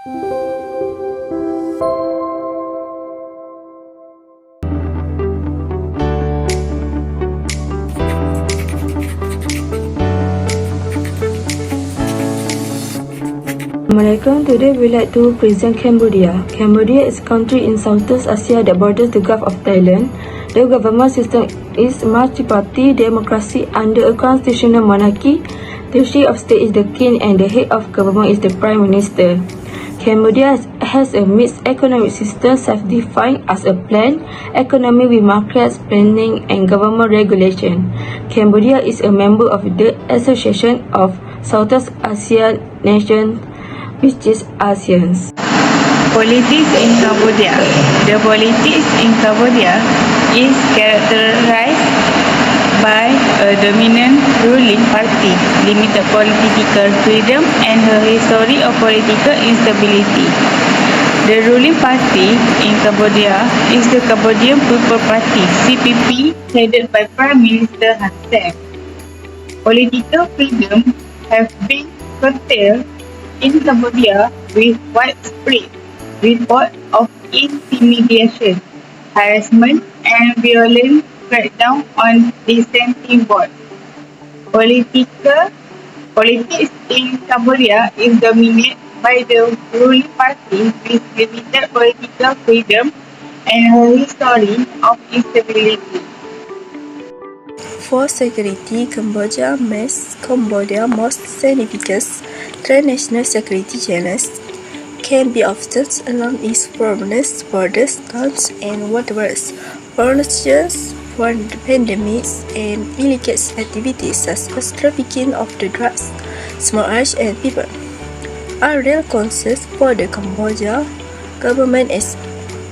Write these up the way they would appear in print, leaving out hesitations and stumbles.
Assalamualaikum. Today we like to present Cambodia. Cambodia is a country in Southeast Asia that borders the Gulf of Thailand. The government system is multi-party democracy under a constitutional monarchy. The chief of state is the king and the head of government is the prime minister. Cambodia has a mixed economic system self-defined as a planned economy with markets, planning and government regulation. Cambodia is a member of the Association of Southeast Asian Nations, which is ASEAN. Politics in Cambodia. The politics in Cambodia is characterized by a dominant ruling party, limited political freedom, and a history of political instability. The ruling party in Cambodia is the Cambodian People's Party (CPP), headed by Prime Minister Hun Sen. Political freedom have been curtailed in Cambodia with widespread reports of intimidation, harassment, and violent crackdown on dissenting voices. Politics in Cambodia is dominated by the ruling party with limited political freedom and a history of instability. For security, Cambodia most significant transnational security challenges can be observed along its borders, towns, and waterways. Vulnerabilities for pandemics and illegal activities such as trafficking of the drugs, small arms, and people are real concerns for the Cambodia government as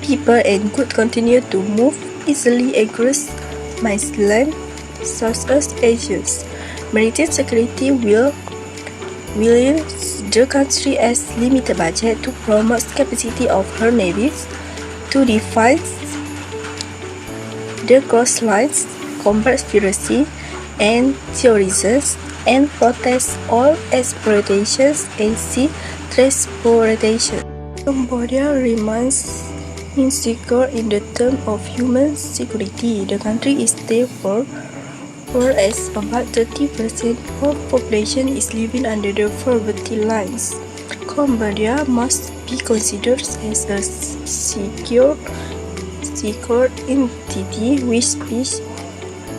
people and goods continue to move easily across mainland Southeast Asia. Maritime security will the country has limited budget to promote capacity of her navies to defend the coastlines, combat piracy and terrorism, and protest all exploitations and sea transportation. Cambodia remains insecure in the terms of human security. The country is therefore poor as about 30% of population is living under the poverty lines. Cambodia must be considered as a secure entity with peace,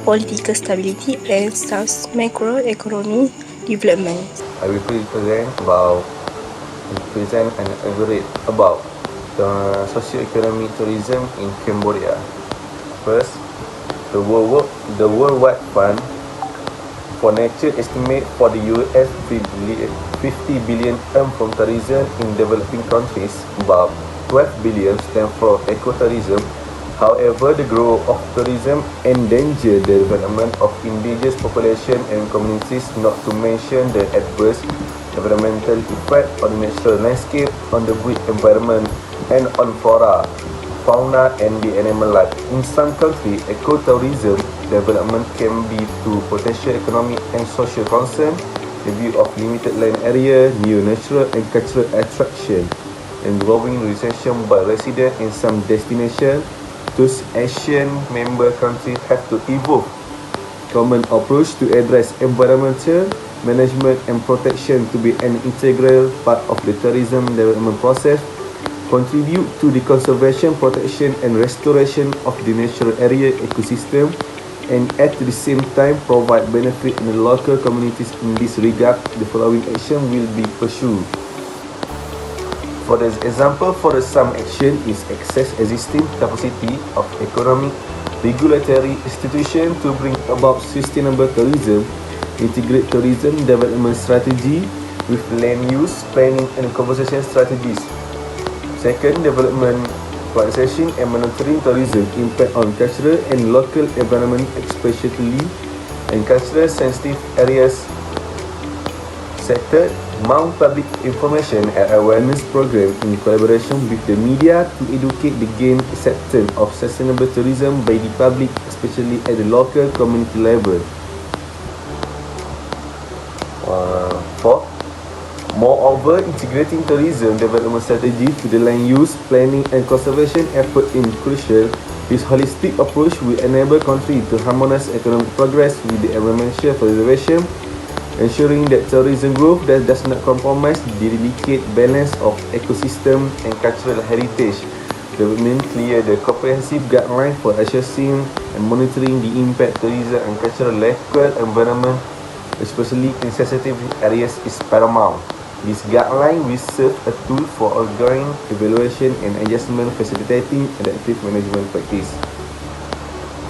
political stability, and sound macroeconomic development. I will present and elaborate about the socio-economic tourism in Cambodia. First, the Worldwide Fund for Nature estimate for the US $50 billion earned from tourism in developing countries, about 12 billion stem from ecotourism. However, the growth of tourism endangers the development of indigenous population and communities, not to mention the adverse environmental effect on the natural landscape, on the built environment, and on flora, fauna, and the animal life. In some countries, ecotourism development can be to potential economic and social concern, the view of limited land area, new natural and cultural attraction, and growing recession by residents in some destinations. Those Asian member countries have to evolve common approach to address environmental management and protection to be an integral part of the tourism development process, contribute to the conservation, protection and restoration of the natural area ecosystem, and at the same time provide benefit in the local communities. In this regard, the following action will be pursued. For example, some action is access existing capacity of economic regulatory institutions to bring about sustainable tourism, integrate tourism development strategy with land use planning and conservation strategies. Second, development, planning and monitoring tourism impact on cultural and local environment, especially in cultural sensitive areas. Third, mount public information and awareness program in collaboration with the media to educate the gain acceptance of sustainable tourism by the public, especially at the local community level. Fourth, more Moreover, integrating tourism development strategy to the land use, planning and conservation effort in crucial. This holistic approach will enable countries to harmonize economic progress with the environmental preservation, ensuring that tourism growth does not compromise the delicate balance of ecosystem and cultural heritage. Government clear the comprehensive guideline for assessing and monitoring the impact tourism and cultural local environment, especially in sensitive areas, is paramount. This guideline will serve a tool for ongoing evaluation and adjustment, facilitating adaptive management practice.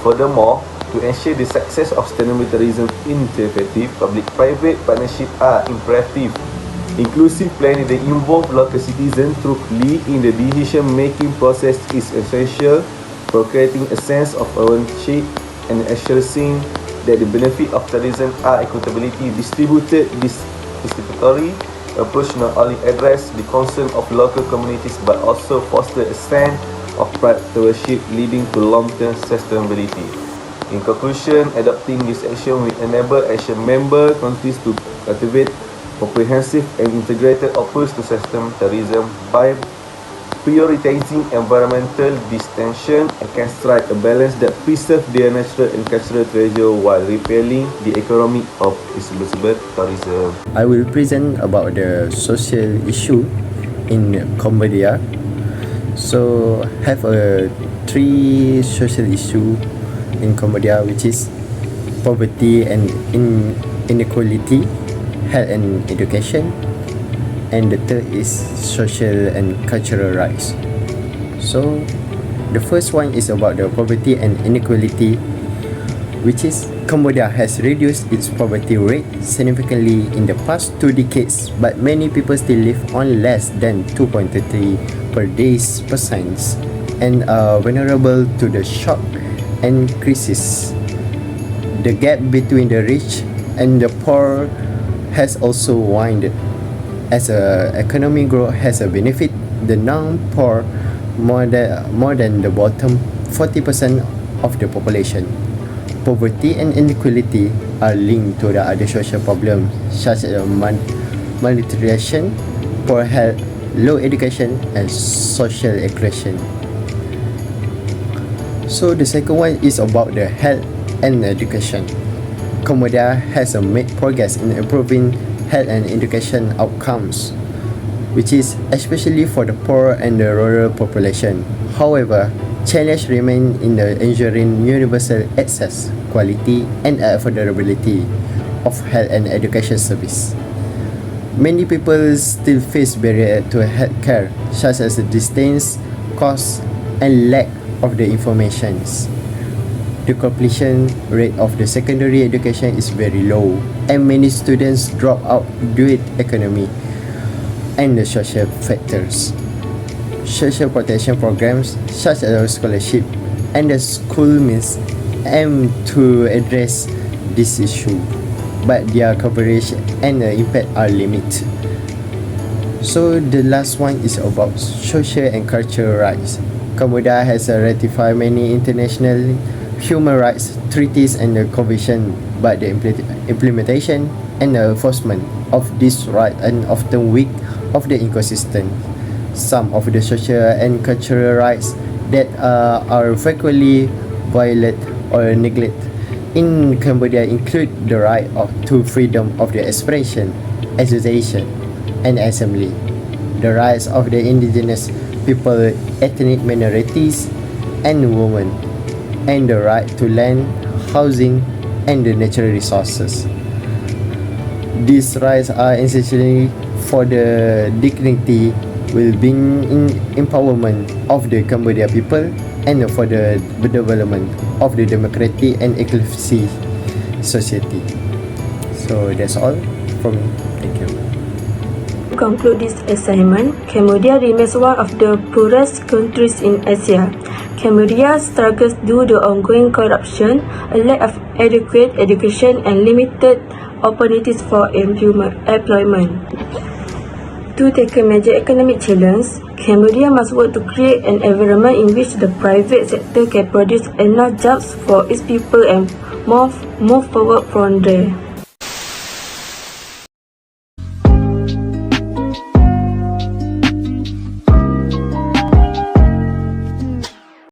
Furthermore, to ensure the success of sustainable tourism initiative, public-private partnerships are imperative. Inclusive planning that involve local citizens thoroughly in the decision-making process is essential for creating a sense of ownership and assuring that the benefits of tourism are equitably distributed. This participatory approach not only address the concern of local communities but also foster a sense of partnership leading to long-term sustainability. In conclusion, adopting this action will enable Asian member countries to cultivate comprehensive and integrated approach to sustainable tourism by prioritizing environmental distinction and can strike a balance that preserves their natural and cultural treasure while repelling the economic of responsible tourism. I will present about the social issue in Cambodia. So have three social issue in Cambodia, which is poverty and inequality, health and education, and the third is social and cultural rights. So the first one is about the poverty and inequality, which is Cambodia has reduced its poverty rate significantly in the past 2 decades, but many people still live on less than 2.33 per day percent and are vulnerable to the shock and crisis. The gap between the rich and the poor has also widened. As economic growth has a benefit the non-poor more than the bottom 40% of the population. Poverty and inequality are linked to the other social problems such as malnutrition, poor health, low education, and social aggression. So the second one is about the health and education. Cambodia has made progress in improving health and education outcomes, which is especially for the poor and the rural population. However, challenges remain in the ensuring universal access, quality, and affordability of health and education service. Many people still face barriers to health care, such as the distance, cost, and lack of the informations. The completion rate of the secondary education is very low, and many students drop out due to economy and the social factors. Social protection programs such as scholarship and the school meals aim to address this issue, but their coverage and the impact are limited. So the last one is about social and cultural rights. Cambodia has ratified many international human rights treaties and the convention, but the implementation and the enforcement of these rights are often weak of the ecosystem. Some of the social and cultural rights that are frequently violated or neglected in Cambodia include the right to freedom of the expression, association, and assembly, the rights of the indigenous people, ethnic minorities, and women, and the right to land, housing, and the natural resources. These rights are essential for the dignity, well-being, and empowerment of the Cambodian people and for the development of the democratic and inclusive society. So that's all from me. Thank you. To conclude this assignment, Cambodia remains one of the poorest countries in Asia. Cambodia struggles due to ongoing corruption, a lack of adequate education, and limited opportunities for employment. To tackle major economic challenges, Cambodia must work to create an environment in which the private sector can produce enough jobs for its people and move forward from there.